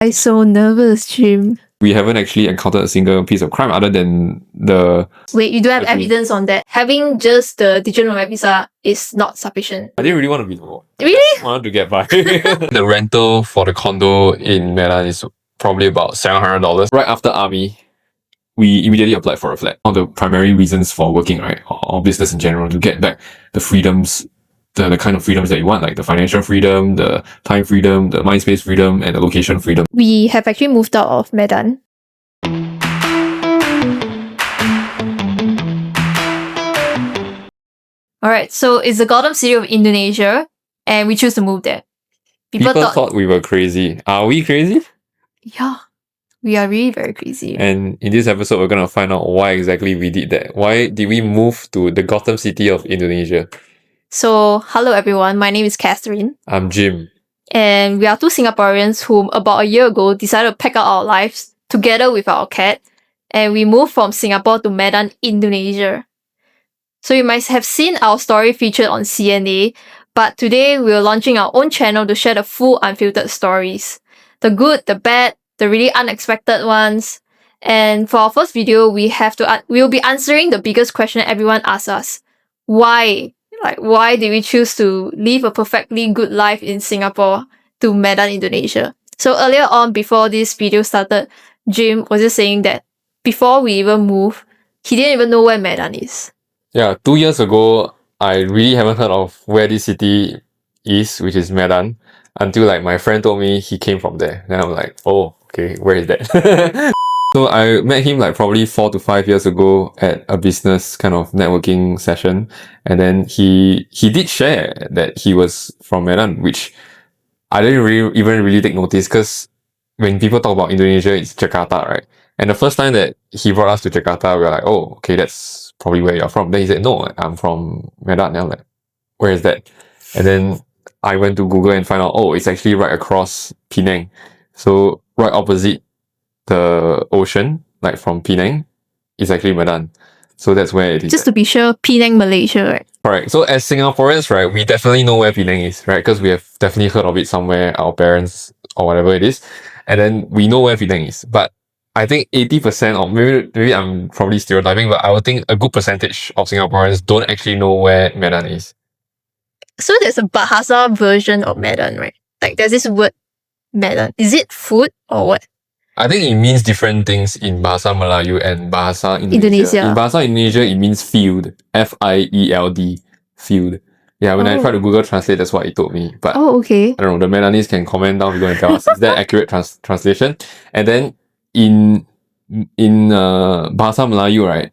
I'm so nervous, Jim. We haven't actually encountered a single piece of crime other than the... Wait, you don't have Okay. evidence on that? Having just the digital nomad visa is not sufficient. I didn't really want to be involved. Really? I just wanted to get by. The rental for the condo in Medan is probably about $700. Right after army, we immediately applied for a flat. One of the primary reasons for working, right, or business in general, to get back the freedoms, the kind of freedoms that you want, like the financial freedom, the time freedom, the mind space freedom, and the location freedom. We have actually moved out of Medan. Alright, so it's the Gotham City of Indonesia, and we choose to move there. People thought we were crazy. Are we crazy? Yeah, we are really very crazy. And in this episode, we're going to find out why exactly we did that. Why did we move to the Gotham City of Indonesia? So, hello everyone, my name is Catheryn. I'm Jim. And we are two Singaporeans whom about a year ago decided to pack out our lives together with our cat, and we moved from Singapore to Medan, Indonesia. So you might have seen our story featured on CNA, but today we're launching our own channel to share the full unfiltered stories. The good, the bad, the really unexpected ones. And for our first video, we'll be answering the biggest question everyone asks us. Why? Why did we choose to live a perfectly good life in Singapore to Medan, Indonesia? So earlier on, before this video started, Jim was just saying that before we even moved, he didn't even know where Medan is. Yeah, 2 years ago, I really haven't heard of where this city is, which is Medan, until like my friend told me he came from there. Then I'm like, oh, okay, where is that? So I met him like probably 4 to 5 years ago at a business kind of networking session. And then he did share that he was from Medan, which I didn't even really take notice, because when people talk about Indonesia, it's Jakarta, right? And the first time that he brought us to Jakarta, we were like, oh, okay, that's probably where you're from. Then he said, no, I'm from Medan. And I'm like, where is that? And then I went to Google and found out, oh, it's actually right across Penang. So right opposite the ocean, like from Penang, is actually Medan. So that's where it is. Just to be sure, Penang, Malaysia, right? Correct. So as Singaporeans, right, we definitely know where Penang is, right? Because we have definitely heard of it somewhere, our parents or whatever it is. And then we know where Penang is. But I think 80%, or maybe I'm probably stereotyping, but I would think a good percentage of Singaporeans don't actually know where Medan is. So there's a Bahasa version of Medan, right? Like there's this word Medan. Is it food or what? I think it means different things in Bahasa Melayu and Bahasa Indonesia. In Bahasa Indonesia, it means field. F-I-E-L-D. Field. Yeah, when I tried to Google Translate, that's what it told me. But okay. I don't know, the Medanese can comment down below and tell us, is that accurate translation? And then in Bahasa Melayu, right,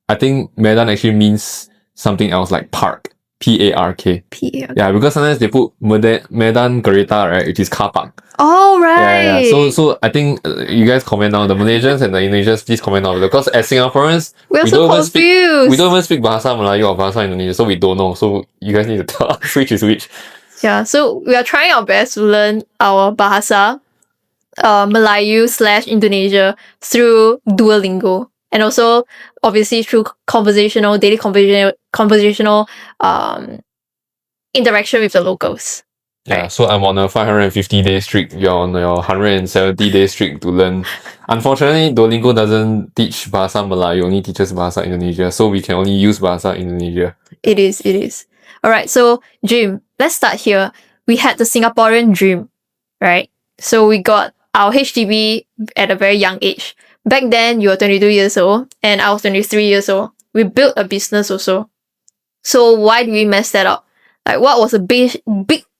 I think Medan actually means something else like park. P-A-R-K. P-A-R-K. Yeah, because sometimes they put Medan Kereta, right, which is car park. Oh, right. Yeah. So I think you guys comment down, the Malaysians and the Indonesians, please comment down, because as Singaporeans, we don't even speak Bahasa Melayu or Bahasa Indonesia, so we don't know. So you guys need to tell us which is which. Yeah, so we are trying our best to learn our Bahasa Melayu / Indonesia through Duolingo. And also, obviously, through daily conversational interaction with the locals. Yeah, right. So I'm on a 550-day streak. You're on your 170-day streak to learn. Unfortunately, Duolingo doesn't teach Bahasa Melayu, only teaches Bahasa Indonesia. So we can only use Bahasa Indonesia. It is. Alright, so Jim, let's start here. We had the Singaporean dream, right? So we got our HDB at a very young age. Back then, you were 22 years old and I was 23 years old. We built a business also. So why did we mess that up? Like, what was a big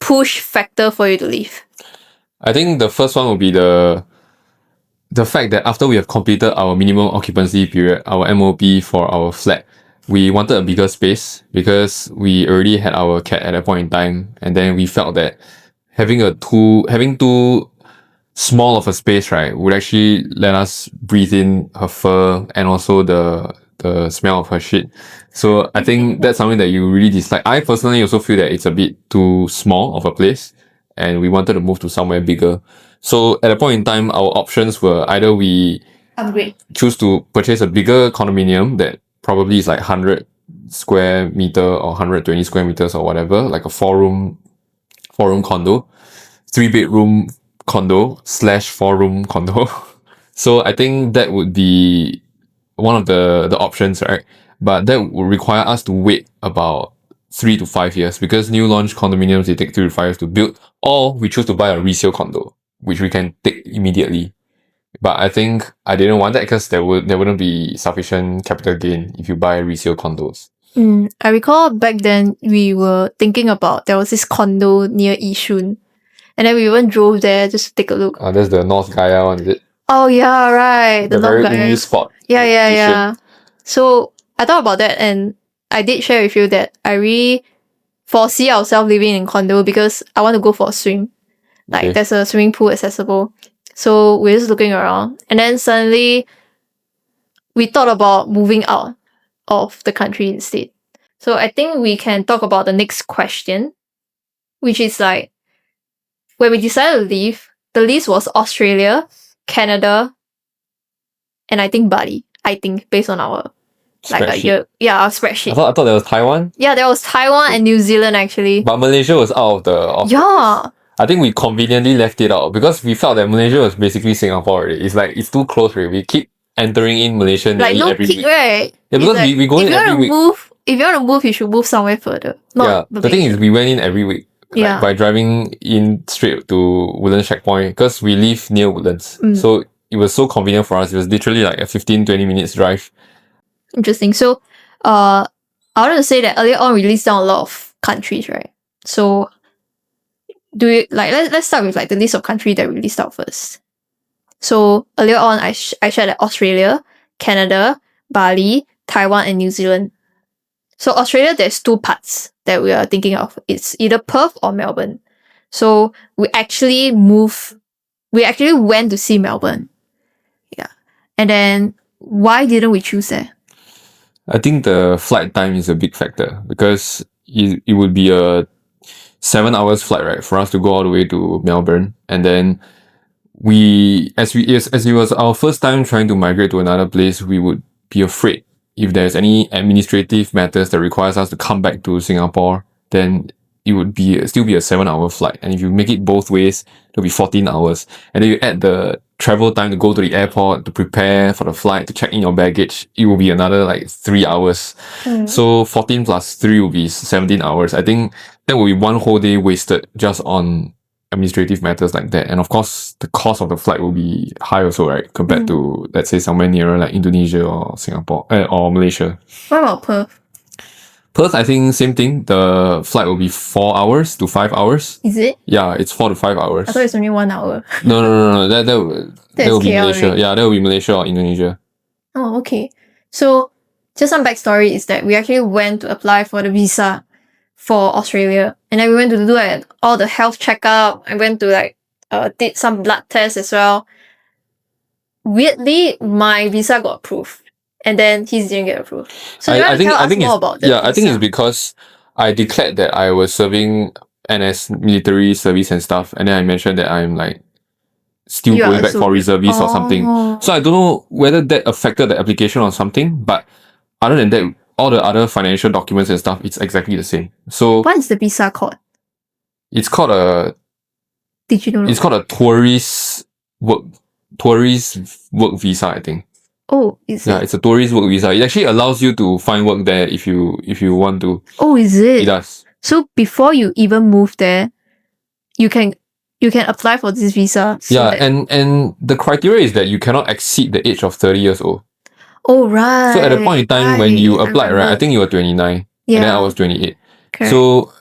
push factor for you to leave? I think the first one would be the fact that after we have completed our minimum occupancy period, our MOP for our flat, we wanted a bigger space because we already had our cat at that point in time. And then we felt that having too small of a space, right, would actually let us breathe in her fur and also the smell of her shit. So I think that's something that you really dislike. I personally also feel that it's a bit too small of a place and we wanted to move to somewhere bigger. So at a point in time, our options were either we choose to purchase a bigger condominium that probably is like 100 square meter or 120 square meters or whatever, like a four room condo, 3-bedroom condo slash 4-room condo. So I think that would be one of the options, right? But that would require us to wait about 3 to 5 years, because new launch condominiums, they take 3 to 5 years to build, or we choose to buy a resale condo, which we can take immediately. But I think I didn't want that because there wouldn't be sufficient capital gain if you buy resale condos. I recall back then we were thinking about, there was this condo near Yishun, and then we even drove there just to take a look. That's the North Gaia one, is it? Oh yeah, right. The very ulu spot. Yeah. So I thought about that, and I did share with you that I really foresee ourselves living in condo because I want to go for a swim. Like Okay. there's a swimming pool accessible. So we're just looking around, and then suddenly we thought about moving out of the country instead. So I think we can talk about the next question, which is like, when we decided to leave, the list was Australia, Canada, and I think Bali. I think based on our like a Spreadsheet. year, our spreadsheet. I thought there was Taiwan, Yeah, there was Taiwan and New Zealand actually. but Malaysia was out of the list. Yeah, I think we conveniently left it out because we felt that Malaysia was basically Singapore already. It's like, it's too close already. We keep entering in Malaysia like nearly no every peak, week. right? Yeah, because It's we go in every week. If you want to move, you should move somewhere further. Yeah, the thing is, we went in every week. Like, Yeah. by driving in straight to Woodlands checkpoint, because we live near Woodlands. So it was so convenient for us. It was literally like a 15-20 minutes drive. Interesting. So, I wanted to say that earlier on we list down a lot of countries, right? So, do you like let's start with like the list of countries that we list out first. So earlier on, I shared that Australia, Canada, Bali, Taiwan, and New Zealand. So Australia, there's two parts that we are thinking of. It's either Perth or Melbourne. So we actually went to see Melbourne. Yeah. And then why didn't we choose that? I think the flight time is a big factor because it would be a 7 hours flight, right, for us to go all the way to Melbourne. And then as it was our first time trying to migrate to another place, we would be afraid if there's any administrative matters that requires us to come back to Singapore, then it would still be a 7-hour flight. And if you make it both ways, it'll be 14 hours. And then you add the travel time to go to the airport, to prepare for the flight, to check in your baggage, it will be another like 3 hours. So 14 plus 3 will be 17 hours. I think that will be one whole day wasted just on administrative matters like that. And of course, the cost of the flight will be high also, right? Compared to, let's say, somewhere nearer like Indonesia or Singapore or Malaysia. What about Perth? Perth, I think same thing. The flight will be 4 hours to 5 hours. Is it? Yeah, it's 4 to 5 hours. I thought it's only 1 hour. No. That will be KL, Malaysia. right? Yeah, that will be Malaysia or Indonesia. Oh, okay. So just some backstory is that we actually went to apply for the visa for Australia, and then we went to do like all the health checkup. I went to like did some blood tests as well. Weirdly, my visa got approved, and then his didn't get approved. So you want to tell us more about that? I think it's because I declared that I was serving NS military service and stuff, and then I mentioned that I'm like still You are going back also- for reservist or something. So I don't know whether that affected the application or something, but other than that, all the other financial documents and stuff, it's exactly the same. So What is the visa called? it's called a tourist work visa, I think. Oh, is Yeah, it? it's a tourist work visa. It actually allows you to find work there if you want to. Oh, is It it? does. So before you even move there, you can apply for this visa. So Yeah, that- and the criteria is that you cannot exceed the age of 30 years old. Oh, right. So at the point in time when you right, applied, right, I remember. think you were 29, Yeah. and then I was 28. Correct. So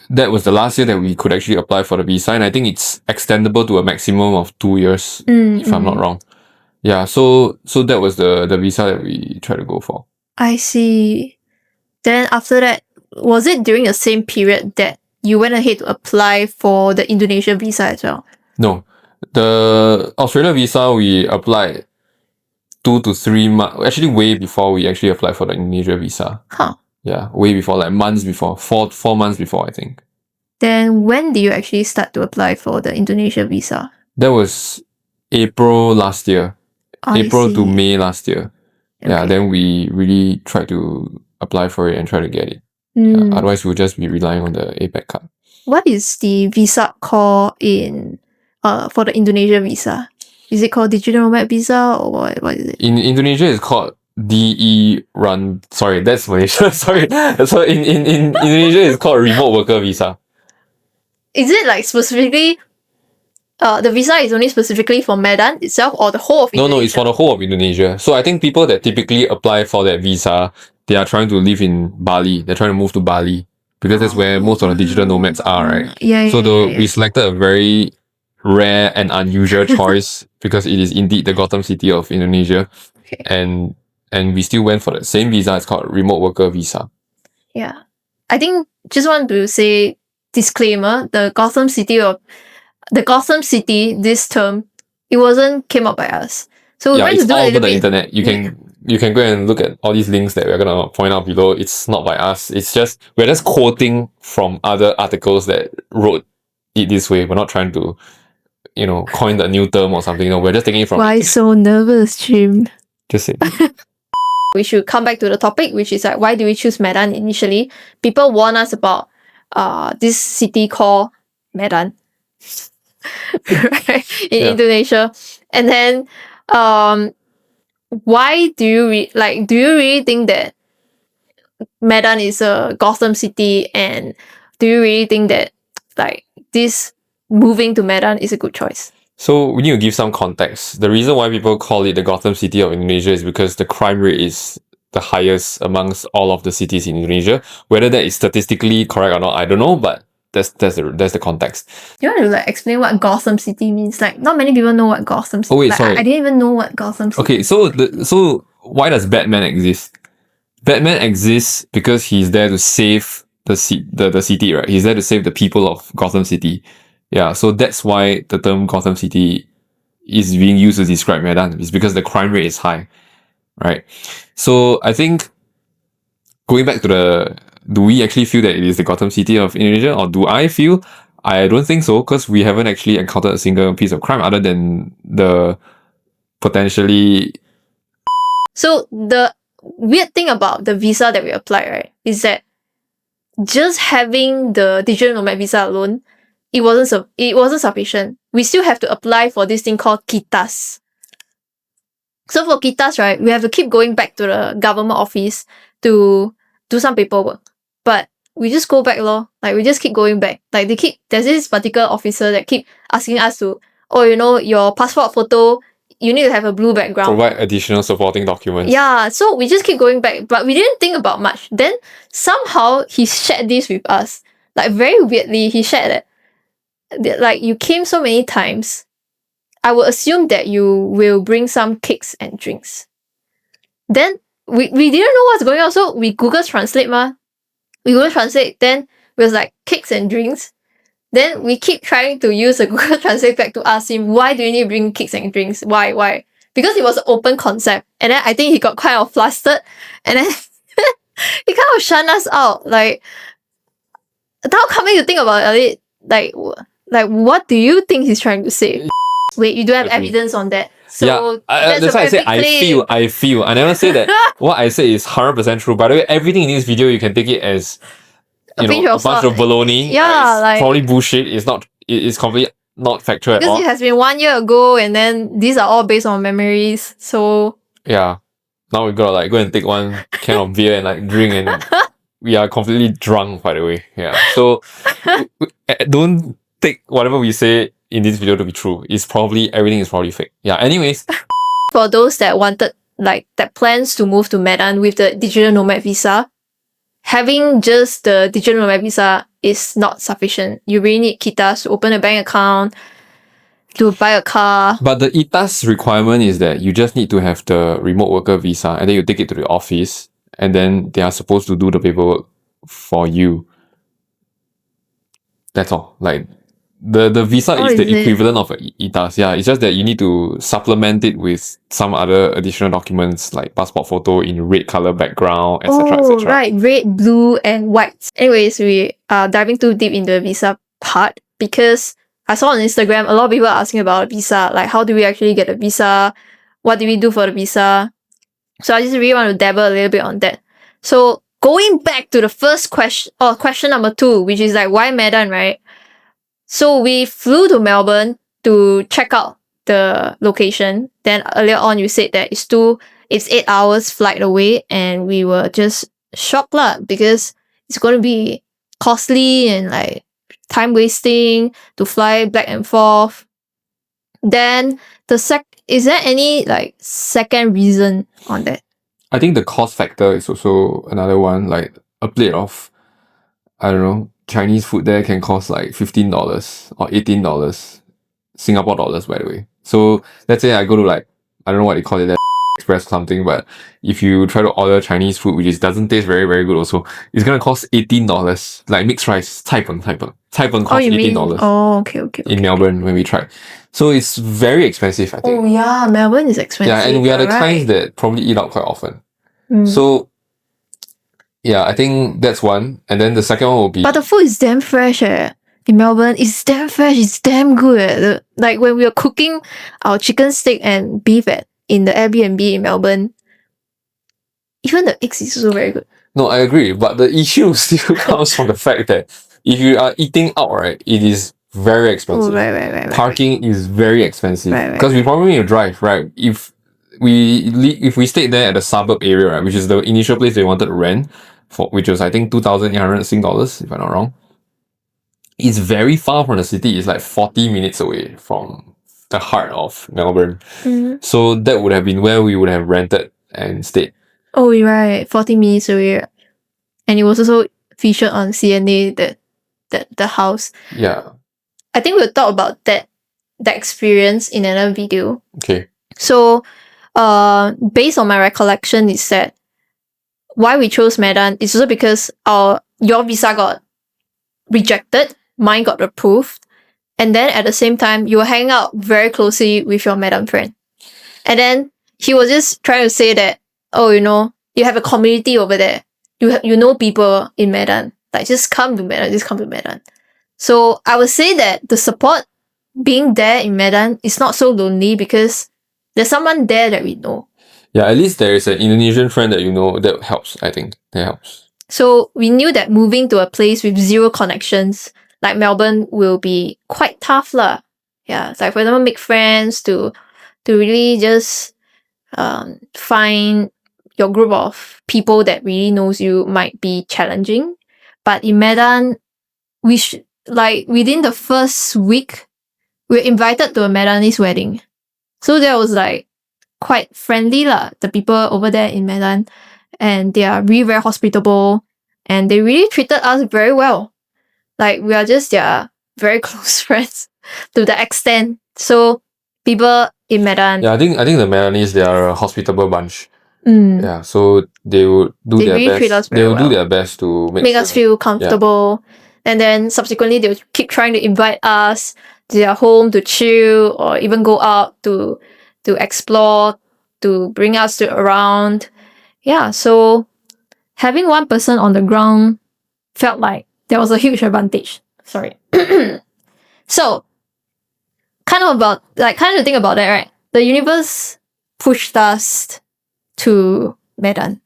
that was the last year that we could actually apply for the visa, and I think it's extendable to a maximum of 2 years, if I'm not wrong. Yeah, so that was the visa that we tried to go for. I see. Then after that, was it during the same period that you went ahead to apply for the Indonesia visa as well? No, the Australia visa we applied 2 to 3 months, actually way before we actually applied for the Indonesia visa. Huh. Yeah, way before, like months before, 4 months before, I think. Then when did you actually start to apply for the Indonesia visa? That was April last year. I April to see. May last year. Yeah, Okay. then we really tried to apply for it and try to get it. Mm. Otherwise, we'll just be relying on the APEC card. What is the visa called in for the Indonesia visa? Is it called Digital Nomad Visa or what is it? In Indonesia, it's called DE Run. Sorry, that's Malaysia. Sorry. So in Indonesia, it's called Remote Worker Visa. Is it like specifically the visa is only specifically for Medan itself or the whole of Indonesia? No, it's for the whole of Indonesia. So I think people that typically apply for that visa, they are trying to live in Bali. They're trying to move to Bali because that's where most of the digital nomads are, right? We selected a very rare and unusual choice because it is indeed the Gotham City of Indonesia. Okay. And we still went for the same visa. It's called Remote Worker Visa. Yeah. I think just want to say disclaimer, the Gotham City, this term, it wasn't came up by us. So we went to it's do all a over little the bit. internet. You can go and look at all these links that we're gonna point out below. It's not by us. It's just we're just quoting from other articles that wrote it this way. We're not trying to, coin the new term or something. No, we're just taking it from. Why so nervous, Jim? Just say. We should come back to the topic, which is like, why do we choose Medan initially? People warn us about this city called Medan right? in Indonesia. And then why do you really think that Medan is a Gotham City, and do you really think that like this moving to Medan is a good choice? So we need to give some context. The reason why people call it the Gotham City of Indonesia is because the crime rate is the highest amongst all of the cities in Indonesia. Whether that is statistically correct or not, I don't know, but that's the context. Do you want to like explain what Gotham City means? Like, not many people know what Gotham City. Oh wait, like, sorry. I didn't even know what Gotham City. Okay, so why does Batman exist? Batman exists because he's there to save the city, right? He's there to save the people of Gotham City. Yeah, so that's why the term Gotham City is being used to describe Medan. It's because the crime rate is high, right? So I think going back to do we actually feel that it is the Gotham City of Indonesia, or do I feel? I don't think so, because we haven't actually encountered a single piece of crime other than the potentially. So the weird thing about the visa that we applied, right, is that just having the digital nomad visa alone, it wasn't sufficient. We still have to apply for this thing called kitas. So for kitas, right, we have to keep going back to the government office to do some paperwork. But we just go back lor. Like, we just keep going back. Like, there's this particular officer that keep asking us to, your passport photo, you need to have a blue background. Provide additional supporting documents. Yeah, so we just keep going back, but we didn't think about much. Then somehow he shared this with us. Like, very weirdly, he shared that like, you came so many times, I would assume that you will bring some cakes and drinks. Then we didn't know what's going on, so we Google Translate ma. We Google Translate, then we was like, cakes and drinks. Then we keep trying to use the Google Translate back to ask him, why do you need to bring cakes and drinks? Why? Because it was an open concept. And then I think he got kind of flustered. And then he kind of shunned us out. Like, now coming to think about it, like what do you think he's trying to say? Wait, you don't have evidence on that. So that's why I say I feel. I never say that what I say is 100% true. By the way, everything in this video, you can take it as a bunch of baloney. Yeah, it's probably bullshit. It's completely not factual at all. Because it has been 1 year ago, and then these are all based on memories. So yeah, now we gotta go and take one can of beer and drink, and we are completely drunk, by the way. Yeah, so don't take whatever we say in this video to be true. Everything is probably fake. Yeah, anyways. For those that wanted, that plans to move to Medan with the digital nomad visa, having just the digital nomad visa is not sufficient. You really need kitas to open a bank account, to buy a car. But the ITAS requirement is that you just need to have the remote worker visa, and then you take it to the office, and then they are supposed to do the paperwork for you. That's all. The visa is the equivalent of ITAS. Yeah, it's just that you need to supplement it with some other additional documents like passport photo in red color background, etc. Oh, right. Red, blue, and white. Anyways, we are diving too deep into the visa part because I saw on Instagram a lot of people are asking about a visa. Like, how do we actually get a visa? What do we do for the visa? So I just really want to dabble a little bit on that. So going back to the first question, or question number 2, which is why Medan, right? So we flew to Melbourne to check out the location. Then earlier on you said that it's 8 hours flight away, and we were just shocked lah, because it's going to be costly and like time wasting to fly back and forth. Then is there any like second reason on that? I think the cost factor is also another one. Like a plate of, I don't know, Chinese food there can cost like $15 or $18 Singapore dollars, by the way. So let's say I go to like, I don't know what they call it there, Express or something, but if you try to order Chinese food, which doesn't taste very, very good also, it's gonna cost $18. Like mixed rice, cai peng costs $18 Okay. in Melbourne when we tried. So it's very expensive, I think. Oh yeah, Melbourne is expensive. Yeah, and we are the right? kinds that probably eat out quite often. Mm. So yeah, I think that's one. And then the second one will be, But the food is damn fresh in Melbourne. It's damn fresh. It's damn good. Like when we were cooking our chicken steak and beef in the Airbnb in Melbourne, even the eggs is also very good. no, I agree. But the issue still comes from the fact that if you are eating out, right, it is very expensive. Oh, right. Parking is very expensive. Right. Because we probably need to drive, right? If we stayed there at the suburb area, right, which is the initial place they wanted to rent, which was I think 2,800 Sing dollars, if I'm not wrong. It's very far from the city. It's like 40 minutes away from the heart of Melbourne. Mm-hmm. So that would have been where we would have rented and stayed. Oh, right. 40 minutes away. And it was also featured on CNA, that the house. Yeah. I think we'll talk about that experience in another video. Okay. So, based on my recollection, is that why we chose Medan is also because your visa got rejected, mine got approved, and then at the same time you were hanging out very closely with your Medan friend, and then he was just trying to say that, oh, you have a community over there, you know people in Medan, like just come to Medan. So I would say that the support being there in Medan is not so lonely because there's someone there that we know. Yeah, at least there is an Indonesian friend that you know. That helps, I think. That helps. So we knew that moving to a place with zero connections, like Melbourne, will be quite tough lah. Yeah, it's like for example, make friends to really just find your group of people that really knows you might be challenging. But in Medan, within the first week, we were invited to a Medanese wedding. So that was like quite friendly lah, the people over there in Medan. And they are really very hospitable, and they really treated us very well. Like we are just their very close friends to the extent. So people in Medan, Yeah, I think the Medanese, they are a hospitable bunch. mm, Yeah, so they will do They their really treat us best. They very will do well. their best to make us feel comfortable. And then subsequently, they will keep trying to invite us to their home to chill, or even go out to explore, to bring us around. Yeah, so having one person on the ground felt like there was a huge advantage. Sorry. So, kind of to think about that, right? The universe pushed us to Medan.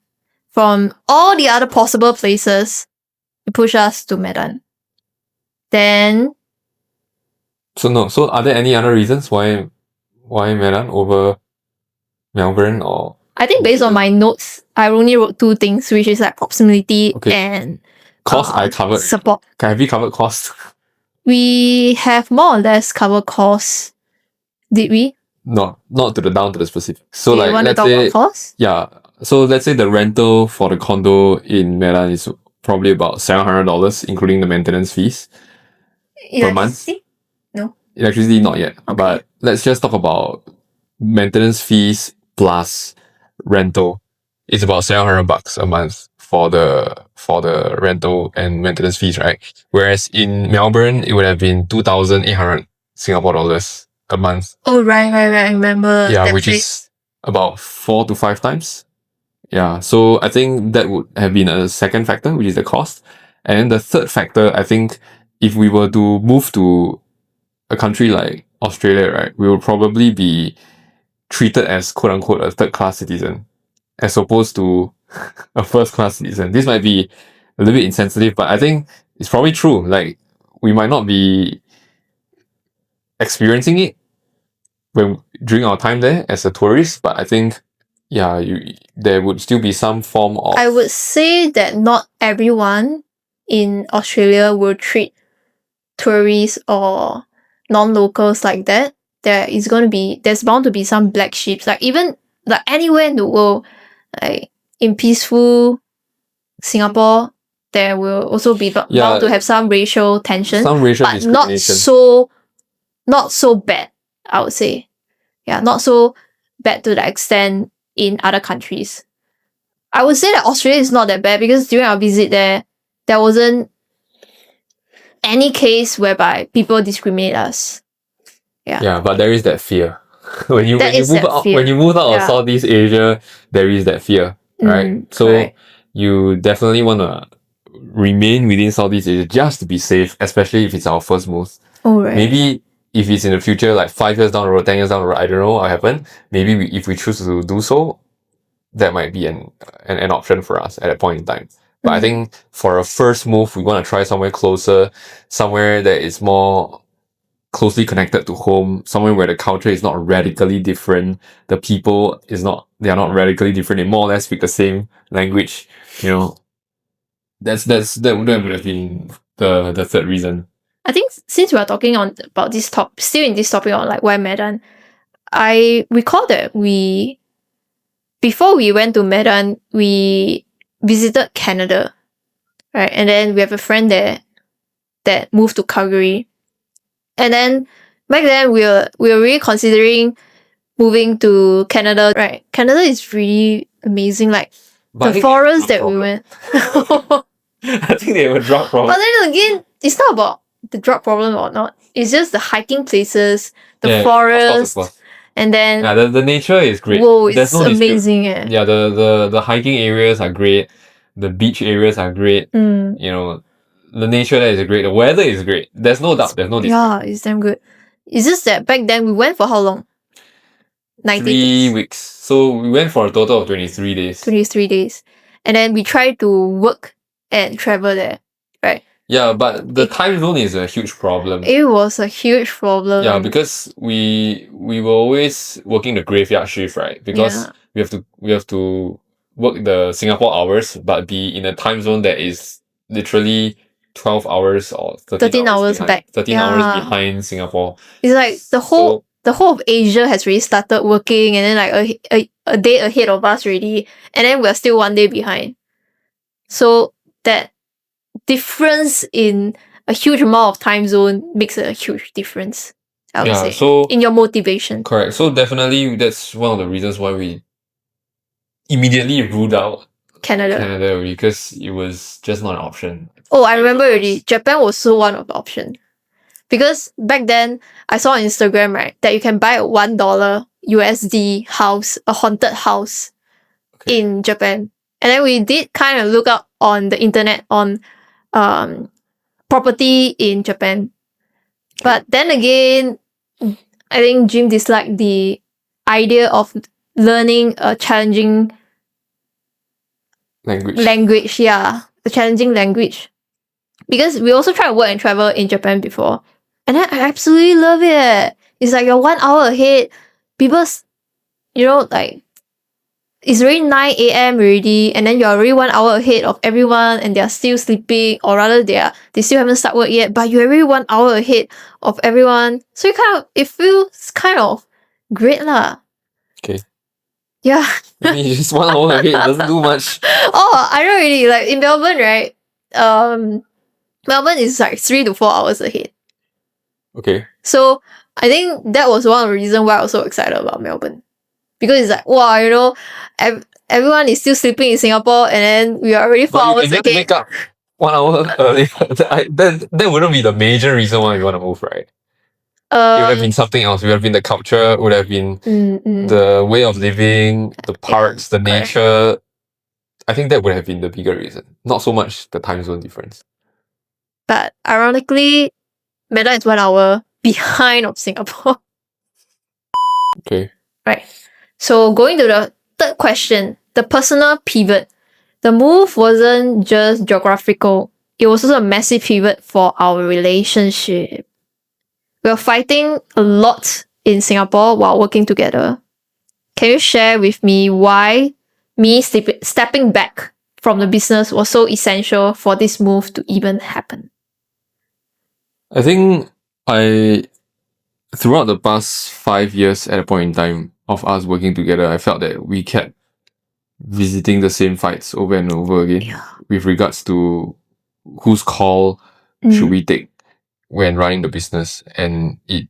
From all the other possible places, it pushed us to Medan. Then, So are there any other reasons why Medan over Melbourne or? I think based on my notes, I only wrote two things, which is like proximity and Cost I covered. support. Have you covered cost? We have more or less covered costs. Did we? No, not down to the specific. So Do you like want to let's talk say about costs? yeah. So let's say the rental for the condo in Medan is probably about $700, including the maintenance fees per month. Electricity? No. Electricity not yet, Okay. but let's just talk about maintenance fees plus rental. It's about $700 a month for the rental and maintenance fees, right? Whereas in Melbourne, it would have been 2,800 Singapore dollars a month. Oh, right. I remember. Yeah, that which place. is about 4 to 5 times. Yeah, so I think that would have been a second factor, which is the cost. And then the third factor, I think, if we were to move to a country like Australia, right, we will probably be treated as quote unquote a third class citizen as opposed to a first class citizen. This might be a little bit insensitive, but I think it's probably true. Like, we might not be experiencing it during our time there as a tourist, but I think there would still be some form of. I would say that not everyone in Australia will treat tourists or non-locals like that. There's bound to be some black sheep. Like even like anywhere in the world, like in peaceful Singapore, there will also be bound to have some racial tension. Some racial but discrimination. not so bad, I would say. Yeah, not so bad to the extent in other countries. I would say that Australia is not that bad because during our visit there wasn't any case whereby people discriminate us. Yeah, but there is that fear. when you That is move that out fear. when you move out of Yeah. Southeast Asia, there is that fear, right? So correct. you definitely want to remain within Southeast Asia just to be safe, especially if it's our first move. Oh, right. Maybe if it's in the future, like 5 years down the road, 10 years down the road, I don't know what happened. Maybe if we choose to do so, that might be an option for us at that point in time. But I think for a first move, we want to try somewhere closer, somewhere that is more closely connected to home, somewhere where the culture is not radically different, the people they are not radically different, they more or less speak the same language, that would have been the third reason. I think since we are talking about this still in this topic on like why Medan, I recall that before we went to Medan, we visited Canada, right? And then we have a friend there that moved to Calgary. And then back then we were really considering moving to Canada, right? Canada is really amazing, like But the forest that we went. I think they have a drug problem. But then again, it's not about the drug problem or not. It's just the hiking places, the forest, of course. and then the nature is great. whoa, There's it's no dispute. amazing. Yeah, the hiking areas are great. The beach areas are great. The nature there is great. The weather is great. There's no doubt. There's no dispute. Yeah, it's damn good. It's just that back then we went for how long? 90 3 days. weeks. So we went for a total of 23 days. 23 days. And then we tried to work and travel there, right? Yeah, but the time zone is a huge problem. It was a huge problem. Yeah, because we were always working the graveyard shift, right? Because we have to work the Singapore hours, but be in a time zone that is literally 12 hours or 13 hours behind, back. 13 hours behind Singapore. It's like the whole of Asia has already started working, and then like a day ahead of us already, and then we're still 1 day behind. So that difference in a huge amount of time zone makes a huge difference, I would say, so in your motivation. Correct. So definitely that's one of the reasons why we immediately ruled out Canada because it was just not an option. Oh, I remember already. Japan was so one of the options. Because back then, I saw on Instagram, right, that you can buy a $1 USD house, a haunted house in Japan. And then we did kind of look up on the internet on property in Japan. But then again, I think Jim disliked the idea of learning a challenging language. Yeah, a challenging language. Because we also tried to work and travel in Japan before. And then I absolutely love it. It's like you're 1 hour ahead. People, like, it's already 9 a.m. already, and then you're already 1 hour ahead of everyone, and they're still sleeping, or rather they still haven't started work yet, but you're already 1 hour ahead of everyone. So it feels kind of great lah. Okay. Yeah. I mean, just 1 hour ahead doesn't do much. Oh, I know already. Like in Melbourne, right? Melbourne is like 3 to 4 hours ahead. Okay. So I think that was one of the reasons why I was so excited about Melbourne. Because it's like, wow, everyone is still sleeping in Singapore, and then we are already 4 hours ahead. Wake up 1 hour early. That wouldn't be the major reason why you want to move, right? It would have been something else. It would have been the culture, it would have been the way of living, the parks, the nature. I think that would have been the bigger reason. Not so much the time zone difference. But ironically, Medan is 1 hour behind of Singapore. Okay. Right. So going to the third question, the personal pivot. The move wasn't just geographical. It was also a massive pivot for our relationship. we're fighting a lot in Singapore while working together. Can you share with me why me stepping back from the business was so essential for this move to even happen? I think throughout the past 5 years at a point in time of us working together, I felt that we kept visiting the same fights over and over again with regards to whose call should we take when running the business, and it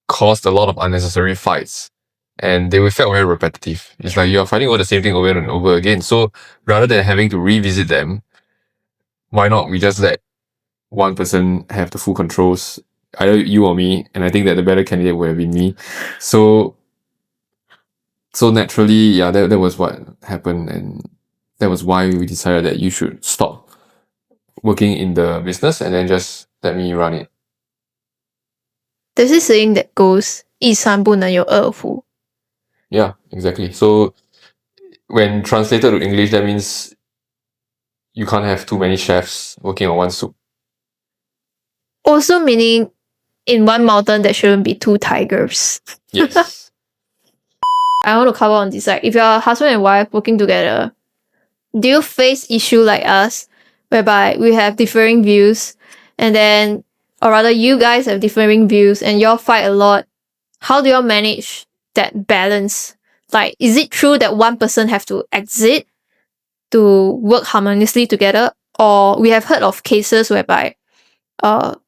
caused a lot of unnecessary fights, and they felt very repetitive. It's like you're fighting over the same thing over and over again. So rather than having to revisit them, why not we just let one person have the full controls, either you or me? And I think that the better candidate would have been me. So naturally, that was what happened, and that was why we decided that you should stop working in the business and then just let me run it. There's this saying that goes, 一山不能有二虎. Yeah, exactly. So when translated to English, that means you can't have too many chefs working on one soup. Also meaning, in one mountain there shouldn't be two tigers. Yes. I want to cover on this. Like, if you're a husband and wife working together, do you face issue like us, whereby we have differing views, and then, or rather you guys have differing views and y'all fight a lot? How do y'all manage that balance? Like, is it true that one person have to exit to work harmoniously together? Or we have heard of cases whereby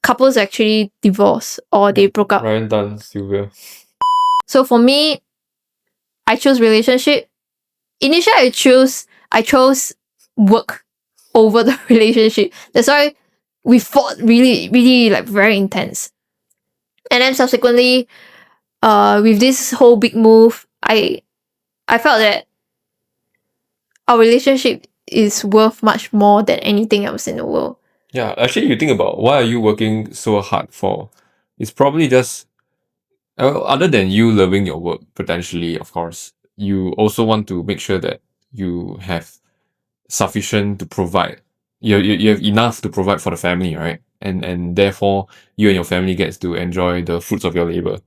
couples actually divorce or they broke up. Ryan Dunn, Sylvia. So for me, I chose relationship. Initially, I chose work over the relationship. That's why we fought really, really like very intense. And then subsequently, with this whole big move, I felt that our relationship is worth much more than anything else in the world. Yeah, actually, you think about why are you working so hard for? It's probably just other than you loving your work, potentially, of course, you also want to make sure that you have sufficient to provide. You have enough to provide for the family, right? And therefore, you and your family gets to enjoy the fruits of your labor,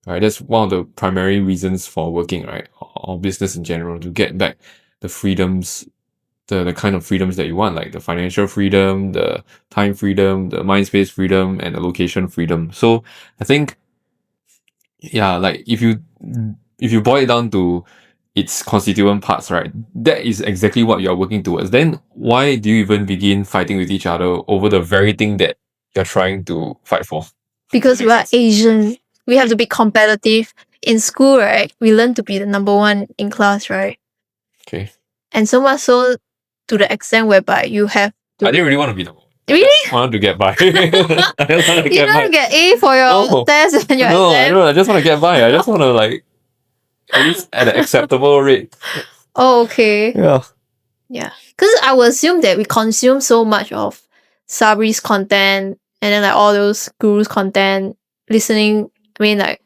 right? That's one of the primary reasons for working, right? Or business in general, to get back the freedoms, the kind of freedoms that you want, like the financial freedom, the time freedom, the mind space freedom, and the location freedom. So I think, yeah, like if you boil it down to its constituent parts, right, that is exactly what you're working towards. Then why do you even begin fighting with each other over the very thing that you're trying to fight for? Because we are Asian, we have to be competitive. In school, right, we learn to be the number one in class, right? Okay. And so much so to the extent whereby you have to... I didn't really want to be number one. Really? I just wanted to get by. I just wanted to You get don't by. want to get A for your test and your No, I exam? don't. I just want to get by. I just want to, like, at least at an acceptable rate. Oh, okay. Yeah. Yeah. Because I would assume that we consume so much of Sabri's content and then like all those gurus' content, listening. I mean, like,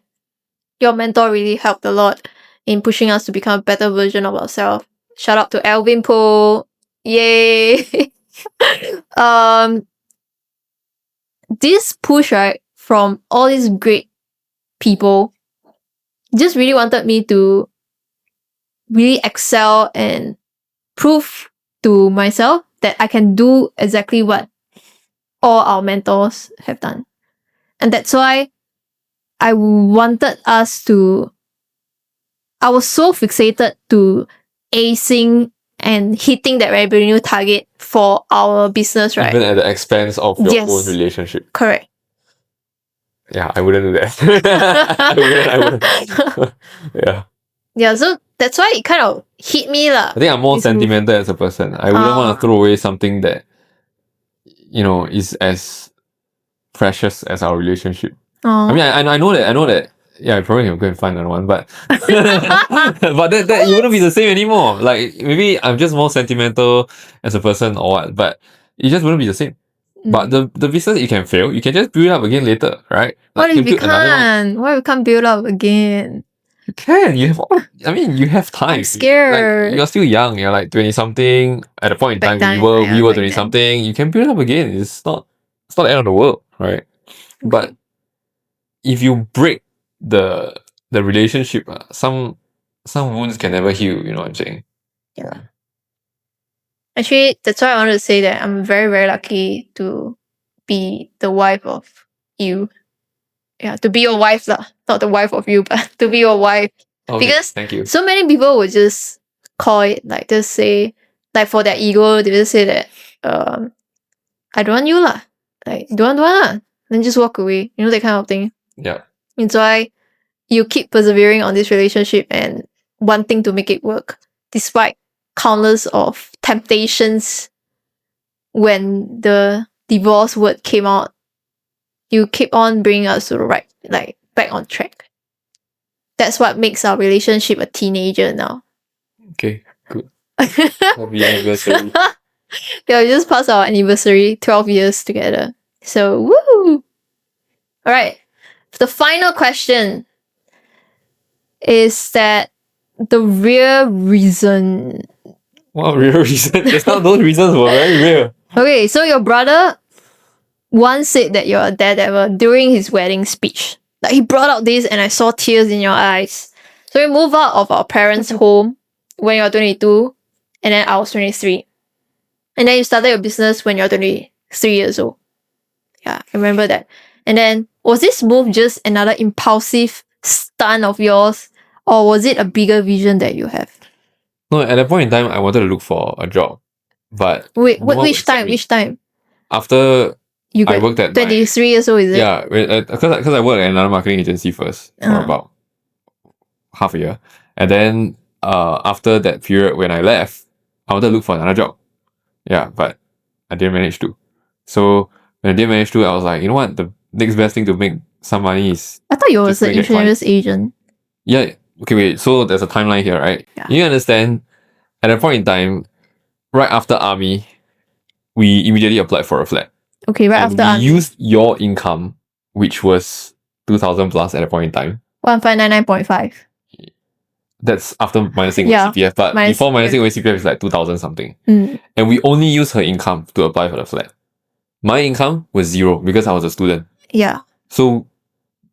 your mentor really helped a lot in pushing us to become a better version of ourselves. Shout out to Alvin Poe. Yay! This push, right, from all these great people just really wanted me to really excel and prove to myself that I can do exactly what all our mentors have done. And that's why I wanted us to... I was so fixated to acing and hitting that revenue target for our business, right? Even at the expense of your Yes. own relationship. Correct. Yeah, I wouldn't do that. I wouldn't. Yeah. Yeah, so that's why it kind of hit me lah. I think I'm more This move. sentimental as a person. I wouldn't want to throw away something that, is as precious as our relationship. I mean, I know that. Yeah, I probably can go and find another one, but but that it wouldn't be the same anymore. Like, maybe I'm just more sentimental as a person or what, but it just wouldn't be the same. But the business, it can fail. You can just build it up again later, right? What Like, if you we build another one. can't? What if we can't build up again? You can. You have you have time. I'm scared. Like, you're still young. You're like 20 something. At a point in Back time, then, we were back 20 then. something. You can build up again. It's not the end of the world, right? But if you break the relationship, some wounds can never heal, you know what I'm saying? Yeah. Actually, that's why I wanted to say that I'm very, very lucky to be the wife of you. Yeah, to be your wife lah. Not the wife of you, but to be your wife. Okay, Because thank you. so many people would just call it like just say like for their ego, they just say that I don't want you lah. Like don't want lah. Then just walk away. You know that kind of thing. Yeah. It's why you keep persevering on this relationship and wanting to make it work despite countless of temptations. When the divorce word came out, you keep on bringing us to the right, like back on track. That's what makes our relationship a teenager now. Okay, good. Happy anniversary. Yeah, we just passed our anniversary, 12 years together. So, woo! Alright, the final question is that the real reason. What real reason? Just now those reasons were very real. Okay, so your brother once said that you're a daredevil during his wedding speech. Like he brought out this and I saw tears in your eyes. So we moved out of our parents' home when you were 22 and then I was 23. And then you started your business when you're 23 years old. Yeah, I remember that. And then was this move just another impulsive stunt of yours or was it a bigger vision that you have? No, at that point in time, I wanted to look for a job, but Wait, no one would which accept time? me. Which time? After You I got worked at 23 years old, is it? yeah, because I worked at another marketing agency first for about half a year, and then after that period when I left, I wanted to look for another job. Yeah, but I didn't manage to. So when I didn't manage to, I was like, you know what, the next best thing to make some money is I thought you were just an to get clients. insurance agent. Yeah. Okay, wait. So there's a timeline here, right? Yeah. You understand? At that point in time, right after army, we immediately applied for a flat. Okay, right and after we army. used your income, which was 2,000 plus at that point in time. 1599.5. That's after minusing Yeah, CPF, but minus before minusing CPF is like 2,000 something. Mm. And we only used her income to apply for the flat. My income was zero because I was a student. Yeah. So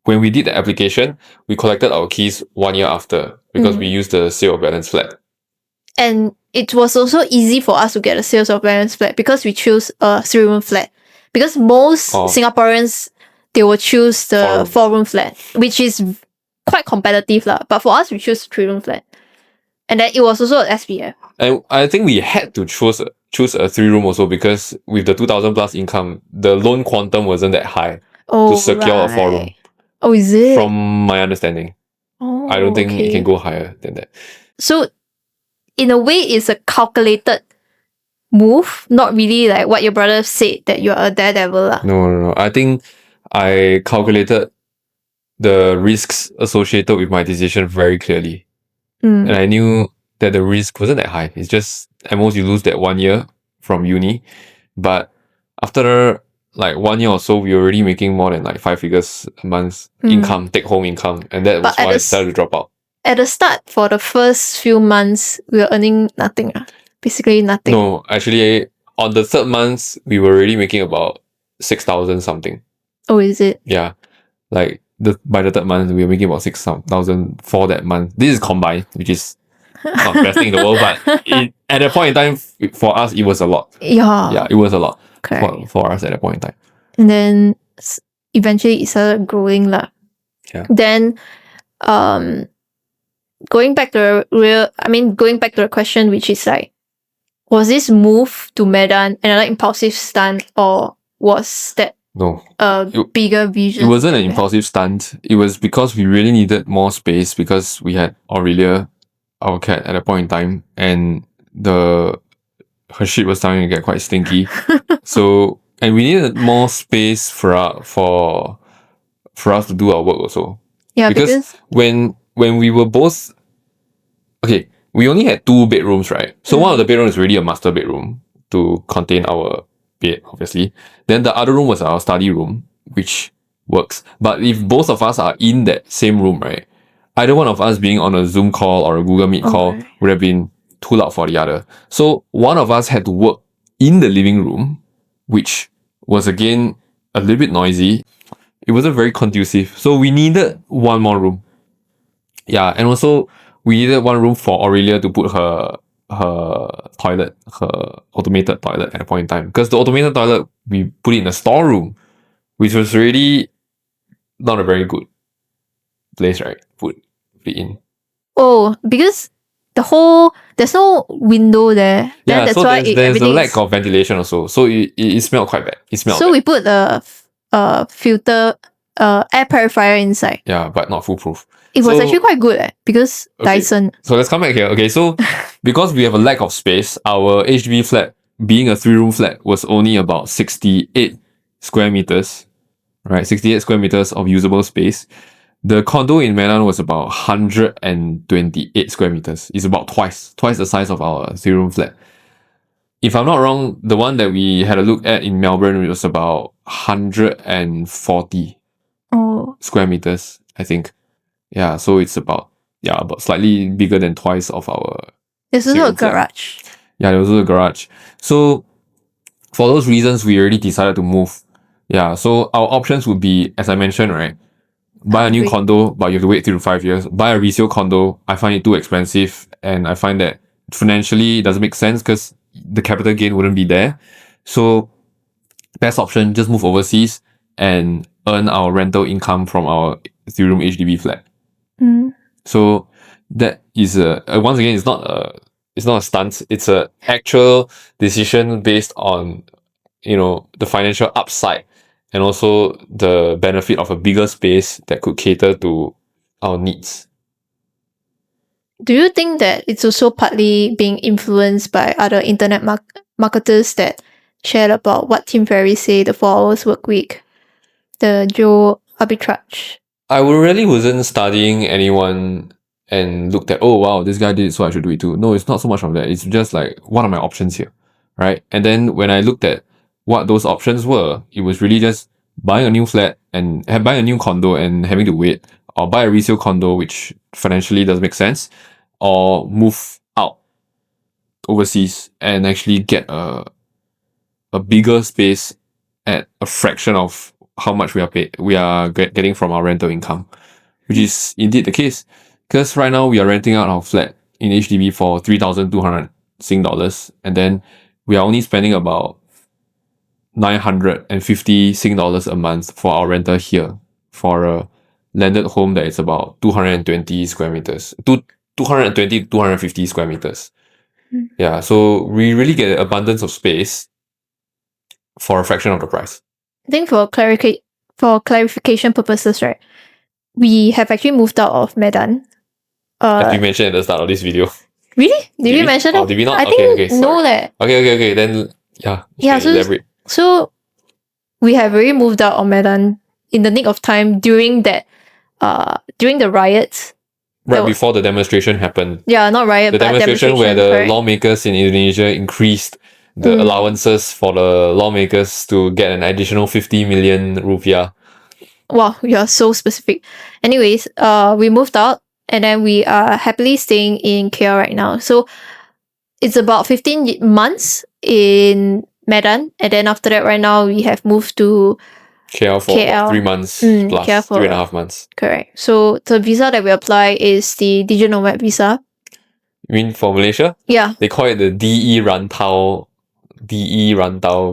when we did the application, we collected our keys 1 year after because we used the sale of balance flat. And it was also easy for us to get a sales of balance flat because we choose a 3-room flat. Because most Singaporeans, they will choose the 4-room flat, which is quite competitive lah. But for us, we choose 3-room flat. And then it was also an SPF. And I think we had to choose a 3-room also because with the 2,000 plus income, the loan quantum wasn't that high to secure a 4-room. Oh, is it? From my understanding. Oh, I don't think it can go higher than that. So, in a way, it's a calculated move, not really like what your brother said that you're a daredevil lah. No. I think I calculated the risks associated with my decision very clearly. And I knew that the risk wasn't that high. It's just at most you lose that 1 year from uni. But after like 1 year or so, we were already making more than like 5 figures a month income, take home income. And that was why I decided to drop out. At the start, for the first few months, we were earning nothing. Basically nothing. No, actually, on the third month, we were already making about 6,000 something. Oh, is it? Yeah. Like by the third month, we were making about 6,000 for that month. This is combined, which is not the best thing in the world, but at that point in time, for us, it was a lot. Yeah, it was a lot for us at that point in time. And then eventually it started growing lah. Yeah. Then, going back to the question, which is like, was this move to Medan another impulsive stunt, or was that a bigger vision? It wasn't an impulsive stunt. It was because we really needed more space because we had Aurelia, our cat, at that point in time, and her shit was starting to get quite stinky. So, and we needed more space for us to do our work also. Yeah, because when we were both we only had 2 bedrooms, right? So one of the bedrooms is really a master bedroom to contain our bed, obviously. Then the other room was our study room, which works. But if both of us are in that same room, right? Either one of us being on a Zoom call or a Google Meet call would have been too loud for the other. So one of us had to work in the living room, which was again a little bit noisy. it wasn't very conducive. So we needed one more room. Yeah, and also we needed one room for Aurelia to put her toilet, her automated toilet at a point in time. Because the automated toilet, we put it in a storeroom, which was really not a very good place, right? Put it in. Oh, because there's no window there. Then Yeah, that's so why there's a everything lack is. of ventilation also. So it smelled quite bad. It smelled So bad. we put a filter, air purifier inside. Yeah, but not foolproof. It was So- actually quite good because Okay. Dyson. So let's come back here. Okay, so because we have a lack of space, our HDB flat, being a 3-room flat, was only about 68 square meters, right? 68 square meters of usable space. The condo in Medan was about 128 square meters. It's about twice the size of our 3-room flat. If I'm not wrong, the one that we had a look at in Melbourne was about 140 Oh, square meters, I think. Yeah, so it's about slightly bigger than twice of our. there's also a Zero flat. garage. Yeah, there was also a garage. So for those reasons, we already decided to move. Yeah, so our options would be, as I mentioned, right? Buy a new Wait. condo, but you have to wait 3 to 5 years. Buy a resale condo. I find it too expensive, and I find that financially it doesn't make sense because the capital gain wouldn't be there. So best option, just move overseas and earn our rental income from our 3-room HDB flat. Mm. So that is once again, it's not a stunt. It's a actual decision based on the financial upside and also the benefit of a bigger space that could cater to our needs. Do you think that it's also partly being influenced by other internet marketers that shared about what Tim Ferriss say, the 4 hours work week, the geo-arbitrage? I really wasn't studying anyone and looked at, oh wow, this guy did it, so I should do it too. No, it's not so much of that. It's just like, what are my options here, right? And then when I looked at what those options were, it was really just buying a new flat and buying a new condo and having to wait, or buy a resale condo, which financially doesn't make sense, or move out overseas and actually get a bigger space at a fraction of how much we are getting from our rental income, which is indeed the case. Because right now we are renting out our flat in HDB for 3,200 Sing dollars, and then we are only spending about 950 Sing dollars a month for our rental here for a landed home that is about 220 square meters, 220 to 250 square meters. Mm. Yeah, so we really get an abundance of space for a fraction of the price. I think for clarification purposes, right, we have actually moved out of Medan. As we mentioned at the start of this video. Really? Did we we? mention Oh, it? did we not? I Okay, think sorry. no leh. Okay. Then yeah. Yeah, so elaborate. So we have already moved out of Medan in the nick of time during the riots. Right before the demonstration happened. Yeah, not riot, The but demonstration where the correct. lawmakers in Indonesia increased the allowances for the lawmakers to get an additional 50 million rupiah. Wow, you are so specific. Anyways, we moved out and then we are happily staying in KL right now. So it's about 15 months in Medan, and then after that, right now we have moved to KL for KL. 3 months plus KL for 3.5 months. Correct. So the visa that we apply is the Digital Nomad Visa. You mean for Malaysia? Yeah. They call it the DE Rantau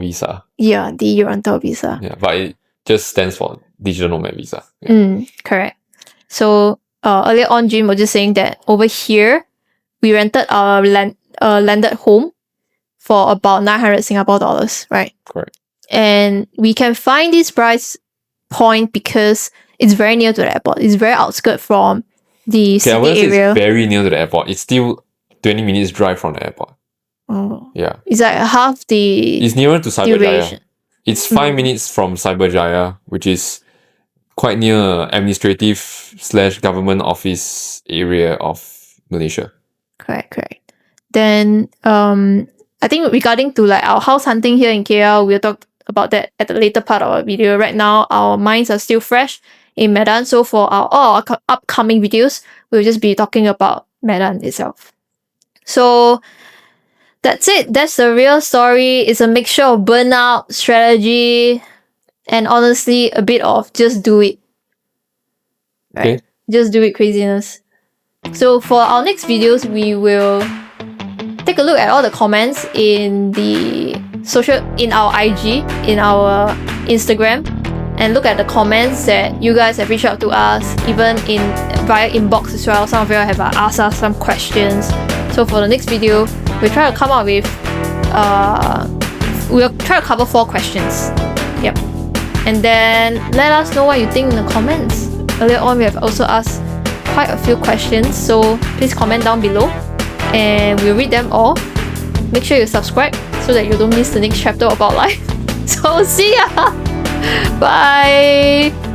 visa. Yeah, the Rantau Visa. Yeah, but it just stands for Digital Nomad Visa. Yeah. Correct. So earlier on, Jim was just saying that over here, we rented our landed home for about 900 Singapore dollars, right? Correct. And we can find this price point because it's very near to the airport. It's very outskirts from the Okay, I wouldn't city say area. it's very near to the airport. It's still 20 minutes drive from the airport. Oh. Yeah. It's like half the It's nearer to Cyberjaya. duration. It's 5 minutes from Cyberjaya, which is quite near administrative/government office area of Malaysia. Correct. Then I think regarding to like our house hunting here in KL, we'll talk about that at the later part of our video. Right now, our minds are still fresh in Medan, so for all our upcoming videos, we'll just be talking about Medan itself. So that's it. That's the real story. It's a mixture of burnout, strategy, and honestly a bit of just do it. Right? Okay. Just do it craziness. So for our next videos, we will take a look at all the comments in our IG, in our Instagram, and look at the comments that you guys have reached out to us, even via inbox as well. Some of you have asked us some questions. So for the next video, we'll try to come up with we'll try to cover 4 questions. Yep. And then let us know what you think in the comments. Earlier on, we have also asked quite a few questions, so please comment down below and we'll read them all. Make sure you subscribe so that you don't miss the next chapter of our life. So see ya! Bye!